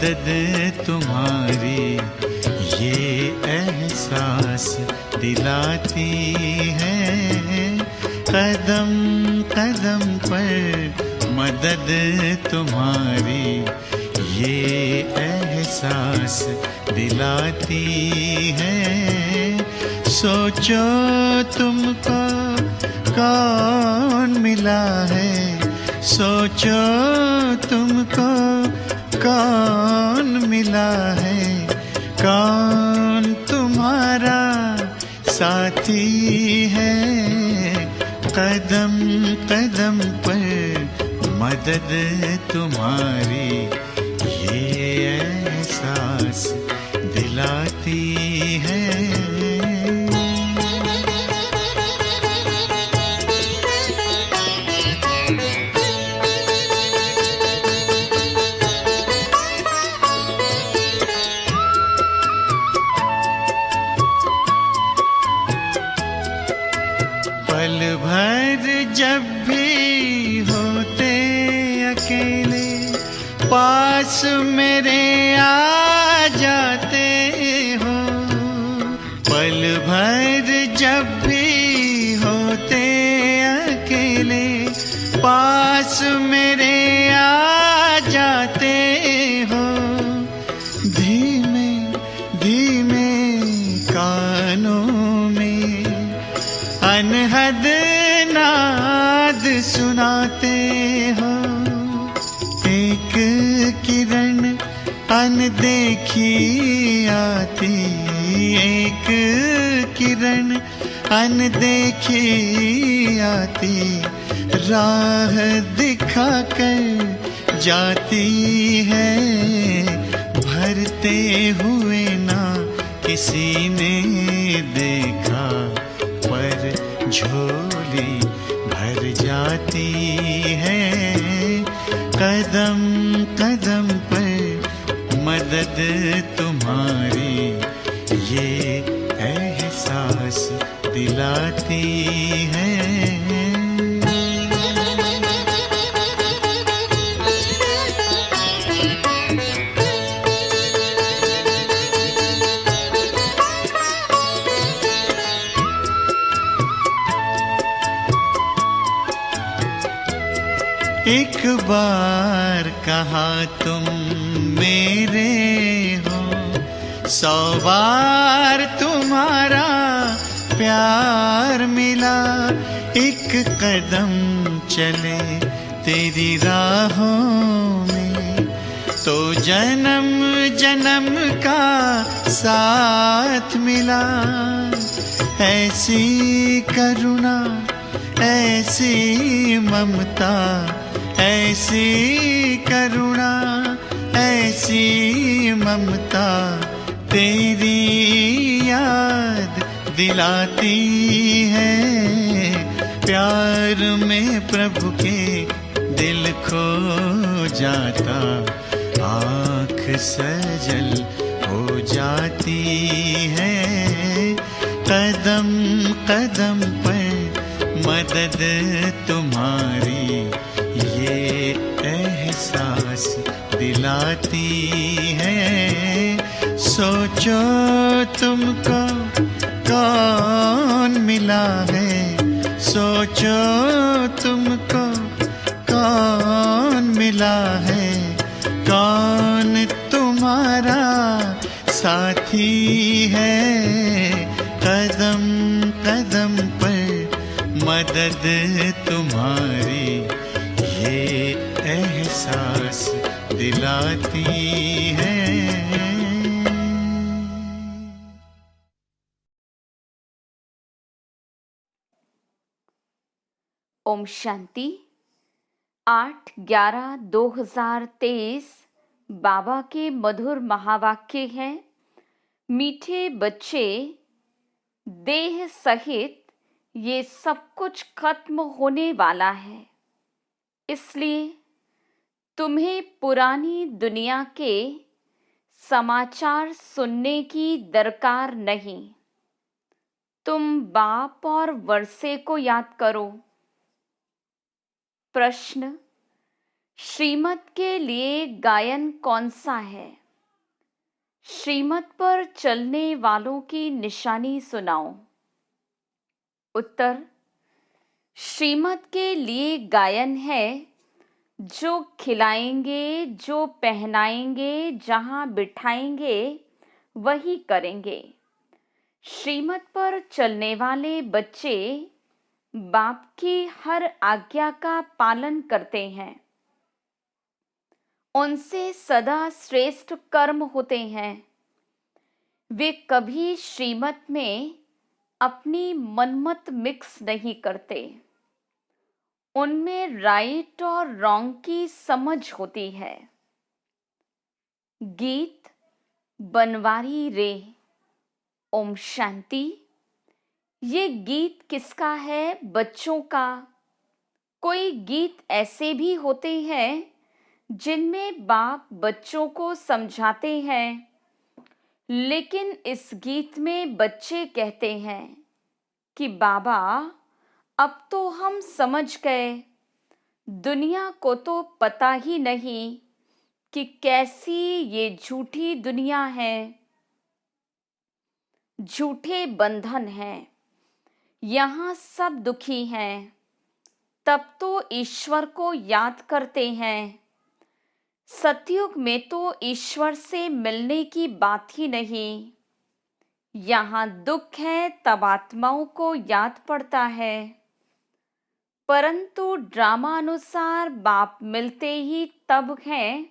मदद तुम्हारी ये एहसास दिलाती है। कदम कदम पर मदद तुम्हारी ये एहसास दिलाती है। सोचो तुमको कौन मिला है, सोचो तुमको कौन मिला है, कौन तुम्हारा साथी है। कदम कदम पर मदद तुम्हारी ये एहसास दिलाती है। पल भर जब भी होते अकेले पास मेरे आ जाते हो। पल भर जब भी होते अकेले पास मेरे आ जाते हो। धीमे धीमे कानों में अनहद नाद सुनाते हो। एक किरण अनदेखी आती, एक किरण अनदेखी आती, राह दिखाकर जाती है। भरते हुए ना किसी ने देखा पर झोली भर जाती है। कदम कदम पर मदद तुम्हारी ये एहसास दिलाती है। एक बार कहा तुम मेरे हो, 100 बार तुम्हारा प्यार मिला। एक कदम चले तेरी राहों में तो जन्म जन्म का साथ मिला। ऐसी करुणा ऐसी ममता, ऐसी करुणा ऐसी ममता तेरी याद दिलाती है। प्यार में प्रभु के दिल खो जाता, आँख सजल हो जाती है। कदम कदम पर मदद तुम्हारी ये एहसास दिलाती है। सोचो तुमको कौन मिला है, सोचो तुमको कौन मिला है, कौन तुम्हारा साथी है। कदम कदम पर मदद तुम्हारी ये एहसास दिलाती है। ओम शांति। 8/11/2023 बाबा के मधुर महावाक्य हैं। मीठे बच्चे, देह सहित ये सब कुछ खत्म होने वाला है, इसलिए तुम्हें पुरानी दुनिया के समाचार सुनने की दरकार नहीं। तुम बाप और वर्षे को याद करो। प्रश्न: श्रीमत के लिए गायन कौन सा है? श्रीमत पर चलने वालों की निशानी सुनाओ। उत्तर, श्रीमत के लिए गायन है जो खिलाएंगे, जो पहनाएंगे, जहां बिठाएंगे वही करेंगे। श्रीमत पर चलने वाले बच्चे बाप की हर आज्ञा का पालन करते हैं। उनसे सदा श्रेष्ठ कर्म होते हैं। वे कभी श्रीमत में अपनी मनमत मिक्स नहीं करते। उनमें राइट और रॉन्ग की समझ होती है। गीत बनवारी रे, ओम शांति। ये गीत किसका है? बच्चों का। कोई गीत ऐसे भी होते हैं जिनमें बाप बच्चों को समझाते हैं, लेकिन इस गीत में बच्चे कहते हैं कि बाबा अब तो हम समझ गए, दुनिया को तो पता ही नहीं कि कैसी ये झूठी दुनिया है, झूठे बंधन हैं, यहाँ सब दुखी हैं। तब तो ईश्वर को याद करते हैं। सतयुग में तो ईश्वर से मिलने की बात ही नहीं। यहाँ दुख है तब आत्माओं को याद पड़ता है, परंतु ड्रामा अनुसार बाप मिलते ही तब हैं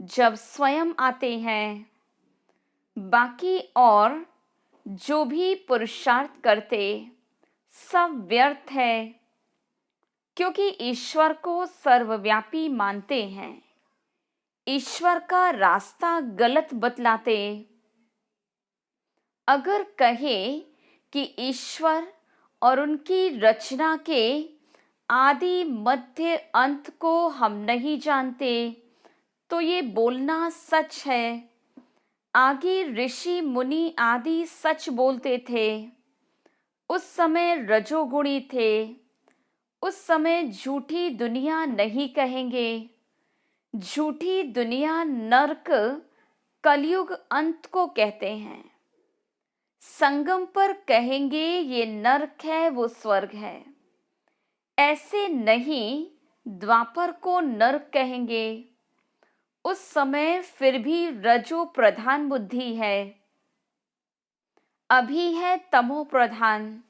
जब स्वयं आते हैं। बाकी और जो भी पुरुषार्थ करते सब व्यर्थ है, क्योंकि ईश्वर को सर्वव्यापी मानते हैं। ईश्वर का रास्ता गलत बतलाते। अगर कहे कि ईश्वर और उनकी रचना के आदि मध्य अंत को हम नहीं जानते, तो ये बोलना सच है। आगे ऋषि मुनि आदि सच बोलते थे। उस समय रजोगुणी थे। उस समय झूठी दुनिया नहीं कहेंगे। झूठी दुनिया नरक कलयुग अंत को कहते हैं। संगम पर कहेंगे ये नरक है, वो स्वर्ग है। ऐसे नहीं द्वापर को नरक कहेंगे। उस समय फिर भी रजो प्रधान बुद्धि है। अभी है तमो प्रधान।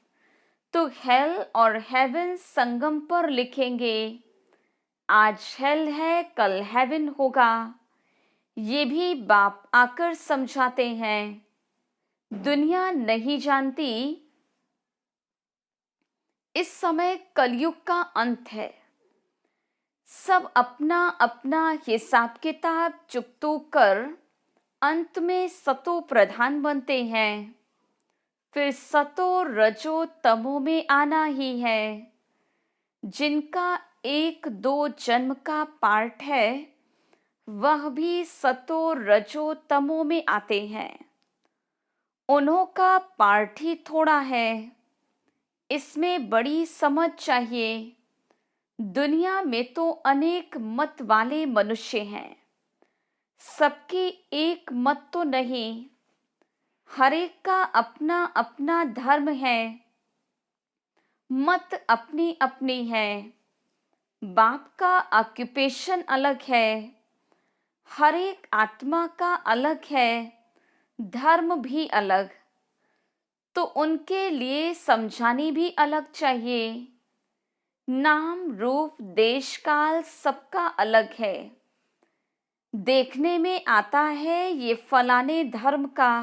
तो हेल और हेवन संगम पर लिखेंगे। आज हेल है, कल हेवन होगा। ये भी बाप आकर समझाते हैं। दुनिया नहीं जानती इस समय कलयुग का अंत है। सब अपना अपना हिसाब किताब चुकतो कर अंत में सतो प्रधान बनते हैं। फिर सतो रजो तमो में आना ही है। जिनका 1-2 जन्म का पार्ट है, वह भी सतो रजो तमो में आते हैं। उन्हों का पार्ट ही थोड़ा है। इसमें बड़ी समझ चाहिए। दुनिया में तो अनेक मत वाले मनुष्य हैं। सबकी एक मत तो नहीं। हर एक का अपना अपना धर्म है। मत अपनी अपनी है। बाप का ऑक्यूपेशन अलग है। हर एक आत्मा का अलग है। धर्म भी अलग। तो उनके लिए समझानी भी अलग चाहिए। नाम रूप देश काल सबका अलग है। देखने में आता है ये फलाने धर्म का।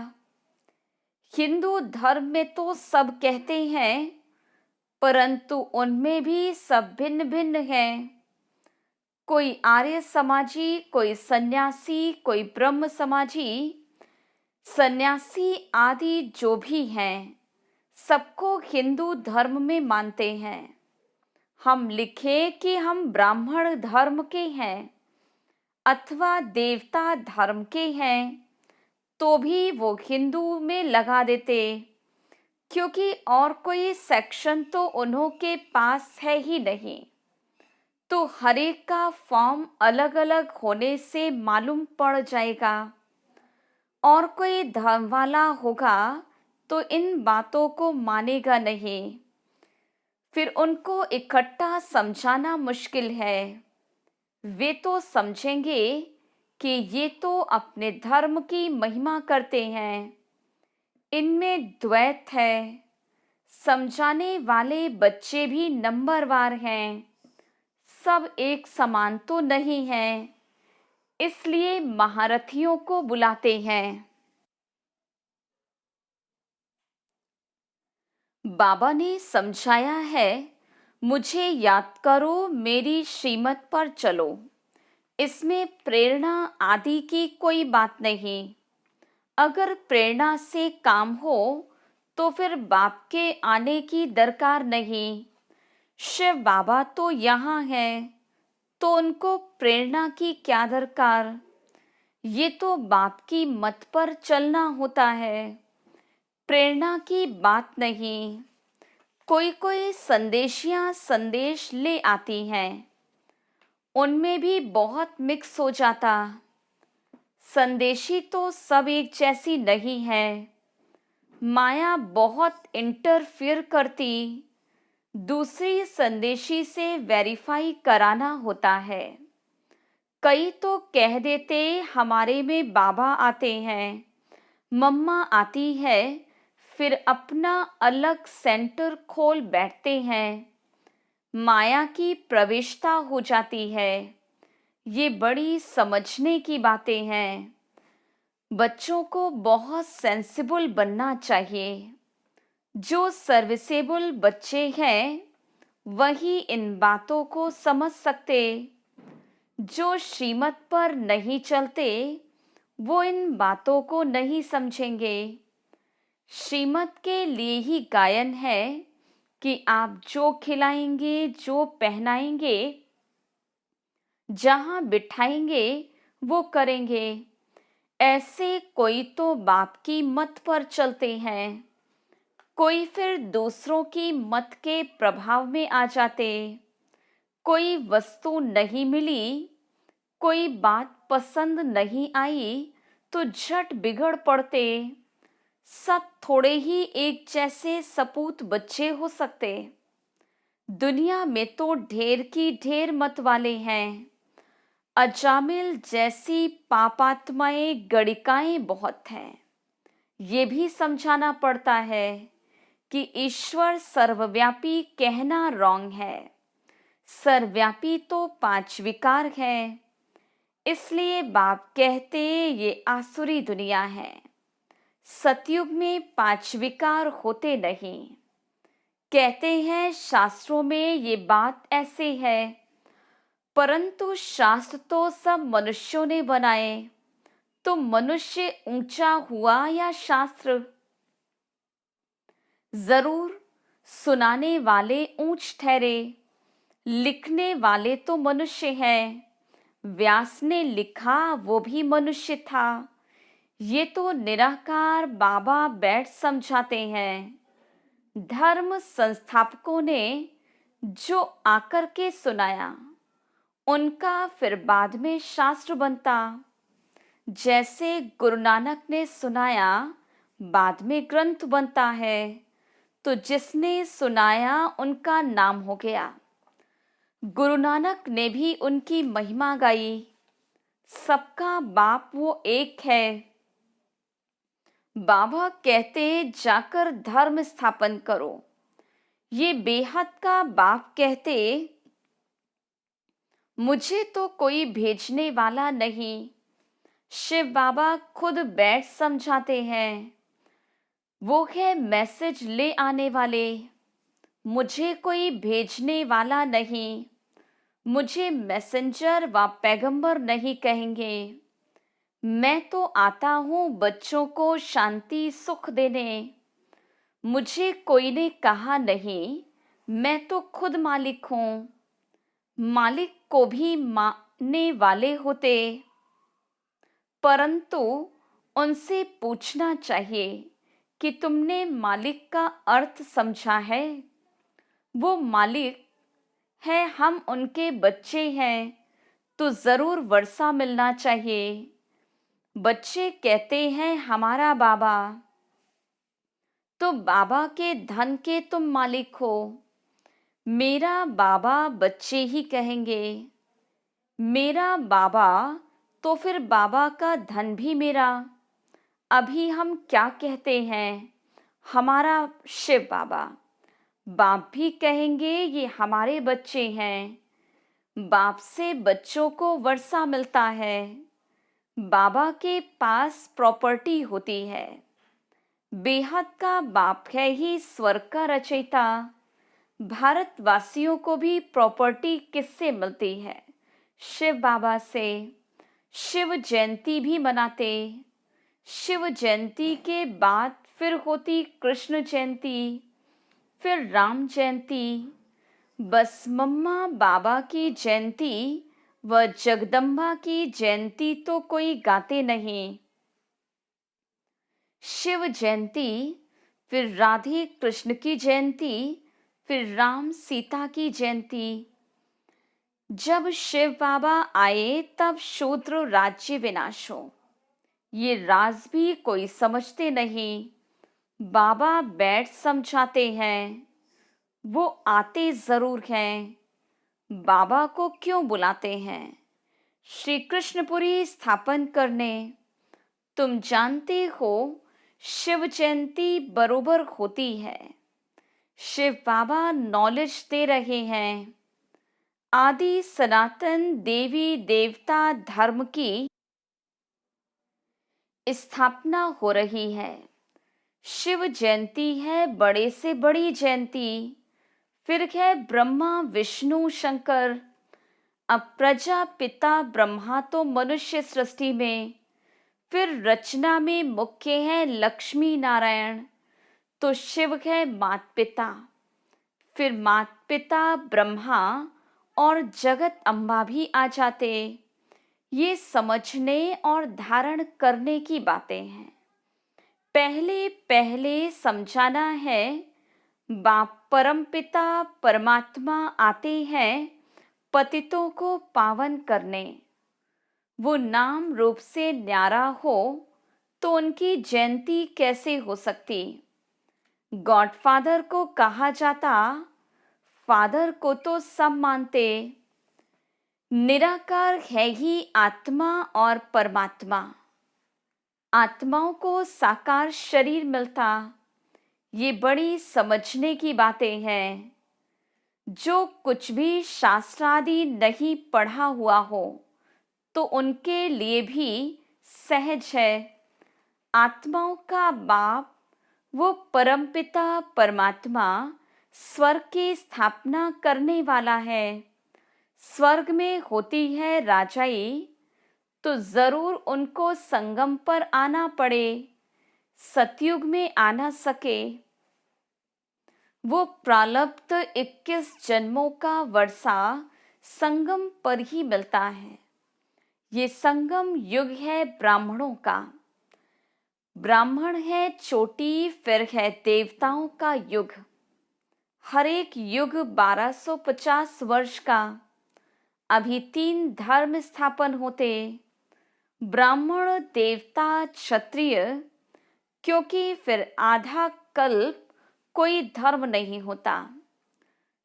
हिंदू धर्म में तो सब कहते हैं, परंतु उनमें भी सब भिन्न भिन्न हैं। कोई आर्य समाजी, कोई सन्यासी, कोई ब्रह्म समाजी, सन्यासी आदि जो भी हैं, सबको हिंदू धर्म में मानते हैं। हम लिखें कि हम ब्राह्मण धर्म के हैं अथवा देवता धर्म के हैं, तो भी वो हिंदू में लगा देते, क्योंकि और कोई सेक्शन तो उन्हों के पास है ही नहीं। तो हर एक का फॉर्म अलग अलग होने से मालूम पड़ जाएगा। और कोई धर्म वाला होगा तो इन बातों को मानेगा नहीं, फिर उनको इकट्ठा समझाना मुश्किल है। वे तो समझेंगे कि ये तो अपने धर्म की महिमा करते हैं, इनमें द्वैत है। समझाने वाले बच्चे भी नंबरवार हैं, सब एक समान तो नहीं हैं, इसलिए महारथियों को बुलाते हैं। बाबा ने समझाया है, मुझे याद करो, मेरी श्रीमत पर चलो। इसमें प्रेरणा आदि की कोई बात नहीं। अगर प्रेरणा से काम हो तो फिर बाप के आने की दरकार नहीं। शिव बाबा तो यहाँ हैं, तो उनको प्रेरणा की क्या दरकार। ये तो बाप की मत पर चलना होता है, प्रेरणा की बात नहीं। कोई कोई संदेशियां संदेश ले आती हैं, उनमें भी बहुत मिक्स हो जाता। संदेशी तो सब एक जैसी नहीं है, माया बहुत इंटरफियर करती। दूसरी संदेशी से वेरीफाई कराना होता है। कई तो कह देते हमारे में बाबा आते हैं, मम्मा आती है, फिर अपना अलग सेंटर खोल बैठते हैं। माया की प्रवेशता हो जाती है। ये बड़ी समझने की बातें हैं। बच्चों को बहुत सेंसिबल बनना चाहिए। जो सर्विसेबल बच्चे हैं वही इन बातों को समझ सकते। जो श्रीमत पर नहीं चलते वो इन बातों को नहीं समझेंगे। श्रीमत के लिए ही गायन है कि आप जो खिलाएंगे, जो पहनाएंगे, जहां बिठाएंगे वो करेंगे। ऐसे कोई तो बाप की मत पर चलते हैं, कोई फिर दूसरों की मत के प्रभाव में आ जाते। कोई वस्तु नहीं मिली, कोई बात पसंद नहीं आई तो झट बिगड़ पड़ते। सब थोड़े ही एक जैसे सपूत बच्चे हो सकते। दुनिया में तो ढेर की ढेर मत वाले हैं। अजामिल जैसी पापात्माएं गणिकाएं बहुत हैं। ये भी समझाना पड़ता है कि ईश्वर सर्वव्यापी कहना रॉन्ग है। सर्वव्यापी तो 5 विकार है। इसलिए बाप कहते ये आसुरी दुनिया है। सतयुग में 5 विकार होते नहीं। कहते हैं शास्त्रों में ये बात ऐसे है, परंतु शास्त्र तो सब मनुष्यों ने बनाए, तो मनुष्य ऊंचा हुआ या शास्त्र। जरूर सुनाने वाले ऊंच ठहरे, लिखने वाले तो मनुष्य हैं। व्यास ने लिखा वो भी मनुष्य था। ये तो निराकार बाबा बैठ समझाते हैं। धर्म संस्थापकों ने जो आकर के सुनाया उनका फिर बाद में शास्त्र बनता। जैसे गुरु नानक ने सुनाया बाद में ग्रंथ बनता है, तो जिसने सुनाया उनका नाम हो गया। गुरु नानक ने भी उनकी महिमा गाई। सबका बाप वो एक है। बाबा कहते जाकर धर्म स्थापन करो। ये बेहद का बाप कहते मुझे तो कोई भेजने वाला नहीं। शिव बाबा खुद बैठ समझाते हैं। वो है मैसेज ले आने वाले। मुझे कोई भेजने वाला नहीं। मुझे मैसेंजर व पैगंबर नहीं कहेंगे। मैं तो आता हूँ बच्चों को शांति सुख देने। मुझे कोई ने कहा नहीं, मैं तो खुद मालिक हूँ। मालिक को भी मानने वाले होते, परंतु उनसे पूछना चाहिए कि तुमने मालिक का अर्थ समझा है। वो मालिक है हम उनके बच्चे हैं तो जरूर वर्षा मिलना चाहिए। बच्चे कहते हैं हमारा बाबा, तो बाबा के धन के तुम मालिक हो। मेरा बाबा बच्चे ही कहेंगे, मेरा बाबा तो फिर बाबा का धन भी मेरा। अभी हम क्या कहते हैं, हमारा शिव बाबा। बाप भी कहेंगे ये हमारे बच्चे हैं। बाप से बच्चों को वर्षा मिलता है। बाबा के पास प्रॉपर्टी होती है। बेहद का बाप है ही स्वर्ग का रचयिता। भारतवासियों को भी प्रॉपर्टी किससे मिलती है, शिव बाबा से। शिव जयंती भी मनाते। शिव जयंती के बाद फिर होती कृष्ण जयंती, फिर राम जयंती। बस मम्मा बाबा की जयंती व जगदम्बा की जयंती तो कोई गाते नहीं। शिव जयंती, फिर राधे कृष्ण की जयंती, फिर राम सीता की जयंती। जब शिव बाबा आए तब शूद्र राज्य विनाश हो। ये राज भी कोई समझते नहीं। बाबा बैठ समझाते हैं। वो आते जरूर हैं। बाबा को क्यों बुलाते हैं, श्री कृष्णपुरी स्थापन करने। तुम जानते हो शिव जयंती बरोबर होती है। शिव बाबा नॉलेज दे रहे हैं। आदि सनातन देवी देवता धर्म की स्थापना हो रही है। शिव जयंती है बड़े से बड़ी जयंती। फिर है ब्रह्मा विष्णु शंकर। अब प्रजापिता ब्रह्मा तो मनुष्य सृष्टि में, फिर रचना में मुख्य है लक्ष्मी नारायण, तो शिव है मात पिता। फिर मात पिता ब्रह्मा और जगत अम्बा भी आ जाते। ये समझने और धारण करने की बातें हैं। पहले पहले समझाना है, बाप परमपिता परमात्मा आते हैं पतितों को पावन करने। वो नाम रूप से न्यारा हो तो उनकी जयंती कैसे हो सकती। गॉडफादर को कहा जाता, फादर को तो सब मानते। निराकार है ही आत्मा और परमात्मा। आत्माओं को साकार शरीर मिलता। ये बड़ी समझने की बातें हैं। जो कुछ भी शास्त्रादि नहीं पढ़ा हुआ हो तो उनके लिए भी सहज है। आत्माओं का बाप वो परमपिता परमात्मा स्वर्ग की स्थापना करने वाला है। स्वर्ग में होती है राजाई, तो जरूर उनको संगम पर आना पड़े। सतयुग में आना सके। वो प्रारब्ध 21 जन्मों का वर्षा संगम पर ही मिलता है। ये संगम युग है ब्राह्मणों का। ब्राह्मण है चोटी, फिर है देवताओं का युग। हर एक युग 1250 वर्ष का। अभी 3 धर्म स्थापन होते, ब्राह्मण देवता क्षत्रिय, क्योंकि फिर आधा कल्प कोई धर्म नहीं होता।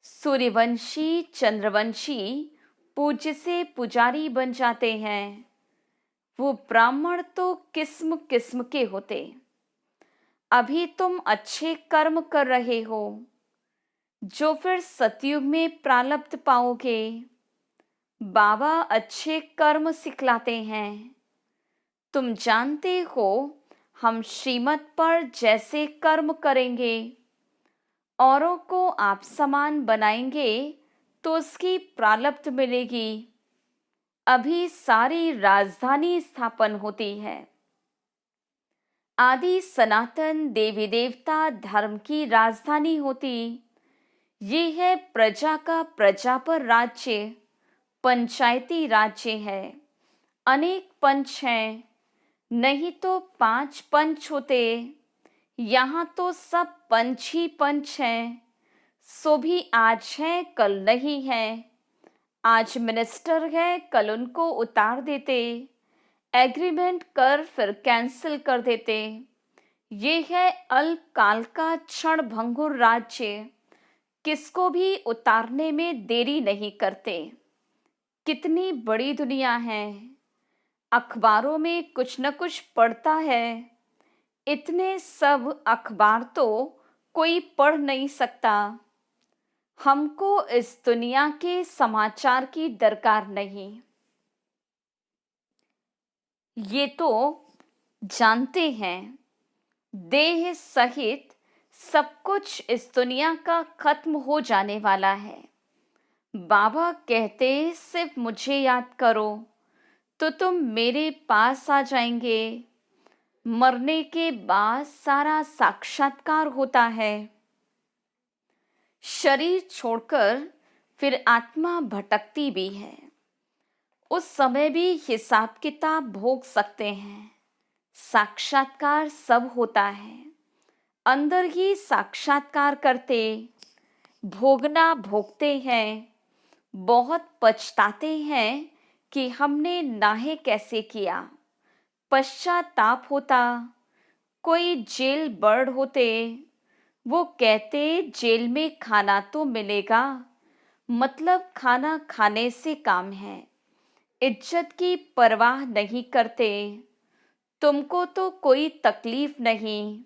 सूर्यवंशी चंद्रवंशी पूज्य से पुजारी बन जाते हैं। वो ब्राह्मण तो किस्म किस्म के होते। अभी तुम अच्छे कर्म कर रहे हो जो फिर सतयुग में प्रारब्ध पाओगे। बाबा अच्छे कर्म सिखलाते हैं। तुम जानते हो हम श्रीमत पर जैसे कर्म करेंगे, औरों को आप समान बनाएंगे तो उसकी प्रारब्ध मिलेगी। अभी सारी राजधानी स्थापन होती है। आदि सनातन देवी देवता धर्म की राजधानी होती। ये है प्रजा का प्रजा पर राज्य, पंचायती राज्य है। अनेक पंच हैं, नहीं तो 5 पंच होते। यहाँ तो सब पंच ही पंच हैं। सो भी आज है कल नहीं है। आज मिनिस्टर है कल उनको उतार देते, एग्रीमेंट कर फिर कैंसिल कर देते। ये है अल्पकाल का क्षण भंगुर राज्य, किसको भी उतारने में देरी नहीं करते। कितनी बड़ी दुनिया है, अखबारों में कुछ न कुछ पढ़ता है। इतने सब अखबार तो कोई पढ़ नहीं सकता। हमको इस दुनिया के समाचार की दरकार नहीं। ये तो जानते हैं, देह सहित सब कुछ इस दुनिया का खत्म हो जाने वाला है। बाबा कहते सिर्फ मुझे याद करो तो तुम मेरे पास आ जाएंगे। मरने के बाद सारा साक्षात्कार होता है। शरीर छोड़कर फिर आत्मा भटकती भी है। उस समय भी हिसाब किताब भोग सकते हैं। साक्षात्कार सब होता है, अंदर ही साक्षात्कार करते, भोगना भोगते हैं। बहुत पछताते हैं कि हमने नाहे कैसे किया। पश्चाताप होता। कोई जेल बर्ड होते, वो कहते जेल में खाना तो मिलेगा, मतलब खाना खाने से काम है। इज्जत की परवाह नहीं करते, तुमको तो कोई तकलीफ नहीं।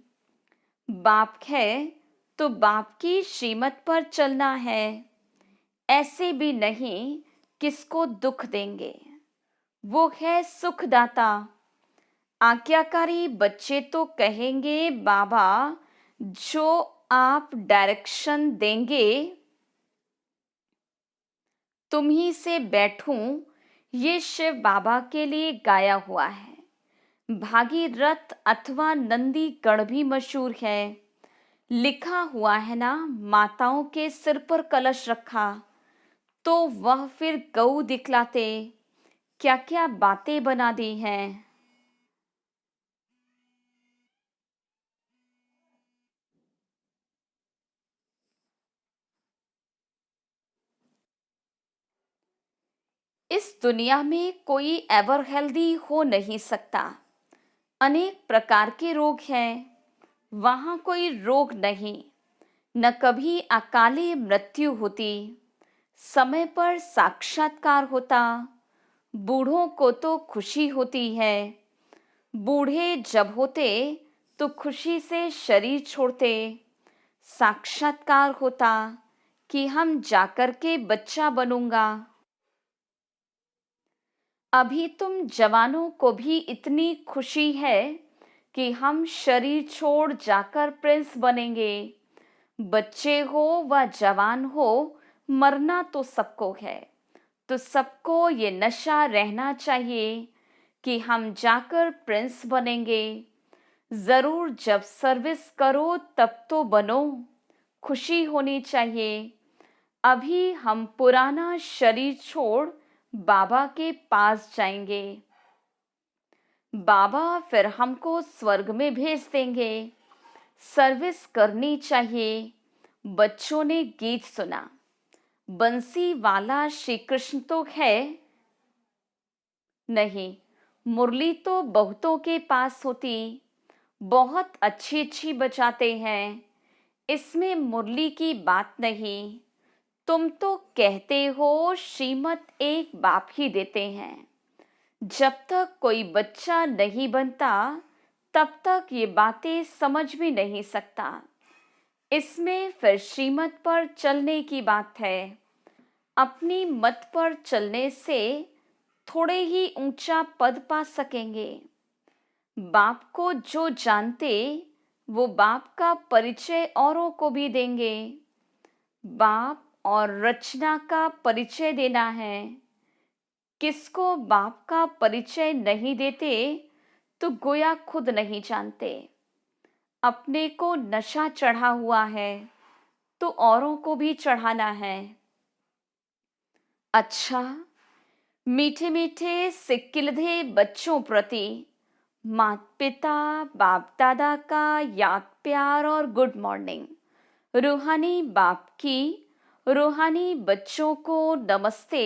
बाप है तो बाप की श्रीमत पर चलना है। ऐसे भी नहीं किसको दुख देंगे। वो है सुखदाता। आज्ञाकारी बच्चे तो कहेंगे बाबा जो आप डायरेक्शन देंगे तुम ही से बैठूं, ये शिव बाबा के लिए गाया हुआ है। भागीरथ अथवा नंदी गण भी मशहूर है। लिखा हुआ है ना, माताओं के सिर पर कलश रखा तो वह फिर गऊ दिखलाते। क्या क्या बातें बना दी हैं। इस दुनिया में कोई एवर हेल्दी हो नहीं सकता। अनेक प्रकार के रोग हैं, वहां कोई रोग नहीं। न कभी अकाली मृत्यु होती, समय पर साक्षात्कार होता। बूढ़ों को तो खुशी होती है। बूढ़े जब होते तो खुशी से शरीर छोड़ते। साक्षात्कार होता कि हम जाकर के बच्चा बनूंगा। अभी तुम जवानों को भी इतनी खुशी है कि हम शरीर छोड़ जाकर प्रिंस बनेंगे। बच्चे हो व जवान हो, मरना तो सबको है। तो सबको ये नशा रहना चाहिए कि हम जाकर प्रिंस बनेंगे। जरूर जब सर्विस करो तब तो बनो, खुशी होनी चाहिए। अभी हम पुराना शरीर छोड़ बाबा के पास जाएंगे। बाबा फिर हमको स्वर्ग में भेज देंगे। सर्विस करनी चाहिए। बच्चों ने गीत सुना, बंसी वाला श्री कृष्ण तो है नहीं, मुरली तो बहुतों के पास होती। बहुत अच्छी अच्छी बजाते हैं, इसमें मुरली की बात नहीं। तुम तो कहते हो श्रीमत एक बाप ही देते हैं। जब तक कोई बच्चा नहीं बनता तब तक ये बातें समझ भी नहीं सकता। इसमें फिर श्रीमत पर चलने की बात है। अपनी मत पर चलने से थोड़े ही ऊंचा पद पा सकेंगे। बाप को जो जानते वो बाप का परिचय औरों को भी देंगे। बाप और रचना का परिचय देना है। किसको बाप का परिचय नहीं देते तो गोया खुद नहीं जानते। अपने को नशा चढ़ा हुआ है तो औरों को भी चढ़ाना है। अच्छा, मीठे मीठे सिक्किलधे बच्चों प्रति माता पिता बाप दादा का याद प्यार और गुड मॉर्निंग। रूहानी बाप की रूहानी बच्चों को नमस्ते।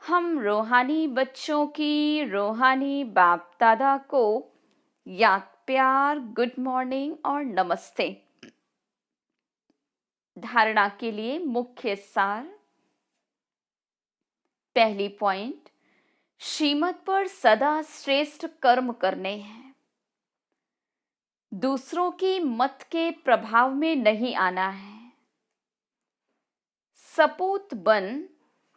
हम रूहानी बच्चों की रूहानी बाप दादा को याद, प्यार, गुड मॉर्निंग और नमस्ते। धारणा के लिए मुख्य सार। पहली पॉइंट, श्रीमत पर सदा श्रेष्ठ कर्म करने हैं। दूसरों की मत के प्रभाव में नहीं आना है। सपूत बन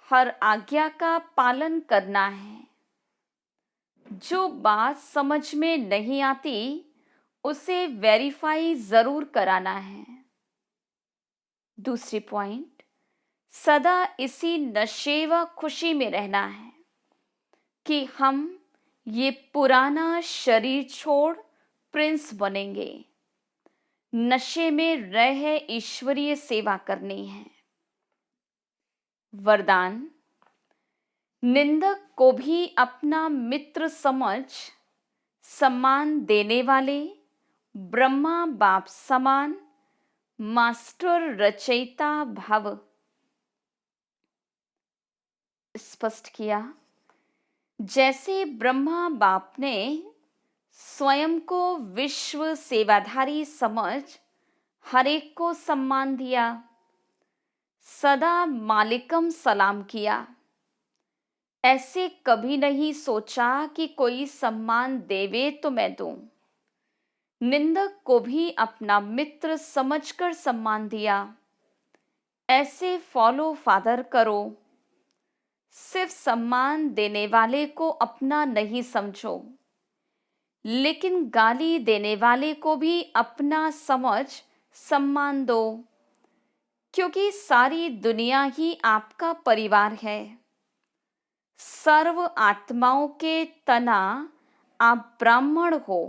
हर आज्ञा का पालन करना है। जो बात समझ में नहीं आती उसे वेरीफाई जरूर कराना है। दूसरी पॉइंट, सदा इसी नशे व खुशी में रहना है कि हम ये पुराना शरीर छोड़ प्रिंस बनेंगे। नशे में रह ईश्वरीय सेवा करनी है। वरदान, निंदक को भी अपना मित्र समझ सम्मान देने वाले ब्रह्मा बाप समान मास्टर रचयिता भव। स्पष्ट किया, जैसे ब्रह्मा बाप ने स्वयं को विश्व सेवाधारी समझ हर एक को सम्मान दिया, सदा मालिकम सलाम किया, ऐसे कभी नहीं सोचा कि कोई सम्मान देवे तो मैं दूं। निंदक को भी अपना मित्र समझकर सम्मान दिया। ऐसे फॉलो फादर करो। सिर्फ सम्मान देने वाले को अपना नहीं समझो, लेकिन गाली देने वाले को भी अपना समझ सम्मान दो, क्योंकि सारी दुनिया ही आपका परिवार है। सर्व आत्माओं के तना आप ब्राह्मण हो,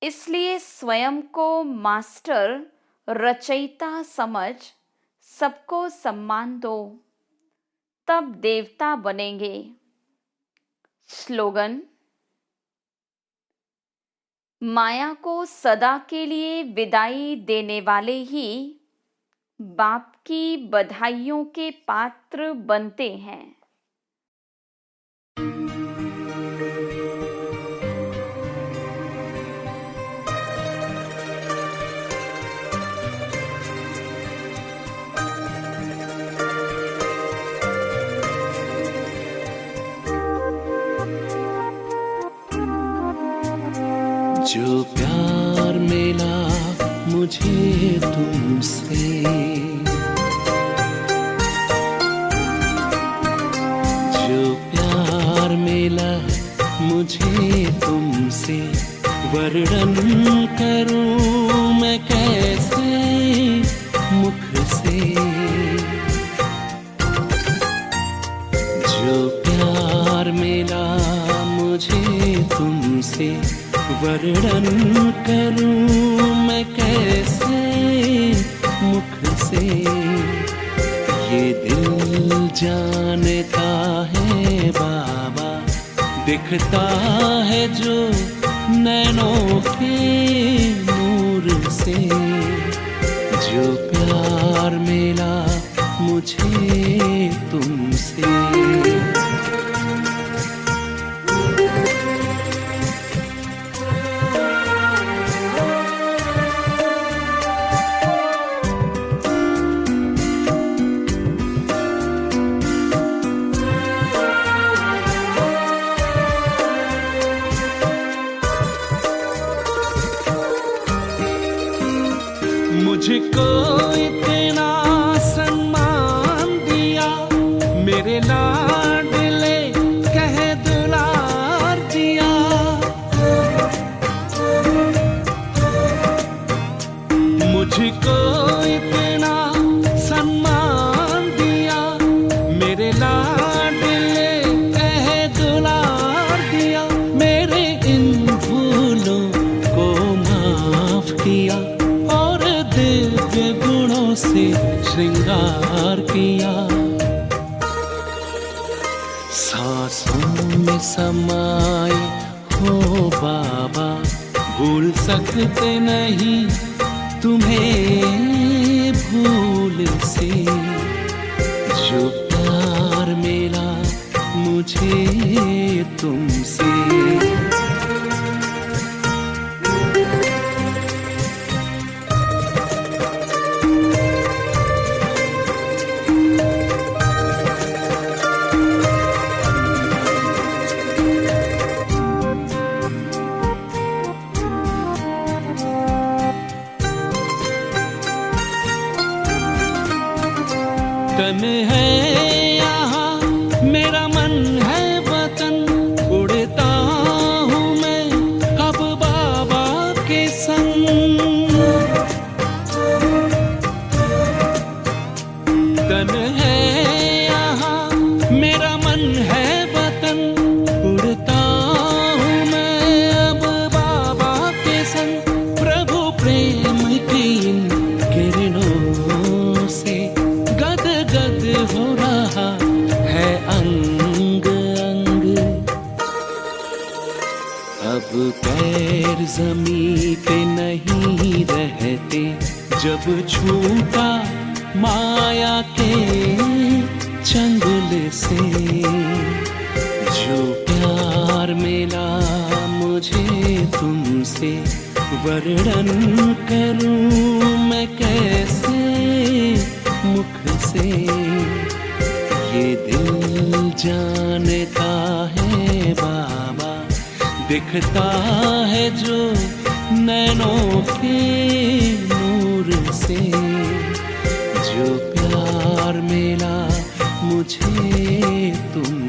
इसलिए स्वयं को मास्टर रचयिता समझ सबको सम्मान दो, तब देवता बनेंगे। स्लोगन, माया को सदा के लिए विदाई देने वाले ही बाप की बधाइयों के पात्र बनते हैं। जो प्यार मिला मुझे तुमसे, जो प्यार मिला मुझे तुमसे, वर्णन करूं मैं कैसे मुख से। जो प्यार मिला मुझे तुमसे, वर्णन करूं मैं कैसे मुख से। ये दिल जानता है बाबा, दिखता है जो नैनों के नूर से। जो प्यार मिला मुझे तुमसे, मुझको इतना सम्मान दिया, मेरे लाडले कह दुलार दिया। मुझको इतना सम्मान दिया, मेरे लाडले कह दुलार दिया। मेरे इन भूलों को माफ किया और दिव्य गुणों से श्रृंगार किया। सांसों में समाए हो बाबा, भूल सकते नहीं तुम्हें भूल से, जो प्यार मिला मुझे तुमसे। तन है यहाँ मेरा मन है वतन, उड़ता हूँ मैं अब बाबा के संग। तन है यहाँ मेरा मन है वतन, उड़ता हूँ मैं अब बाबा के संग। प्रभु प्रेम की इन किरणों से गद गद हो रहा है अंग अंग। अब पैर जमीन पे नहीं रहते, जब छूटा माया के चंगुल से। जो प्यार मिला मुझे तुमसे, वर्णन करूं मैं कैसे मुख से। ये दिल जानता है बाबा, दिखता है जो नैनों के नूर से। जो प्यार मिला मुझे तुम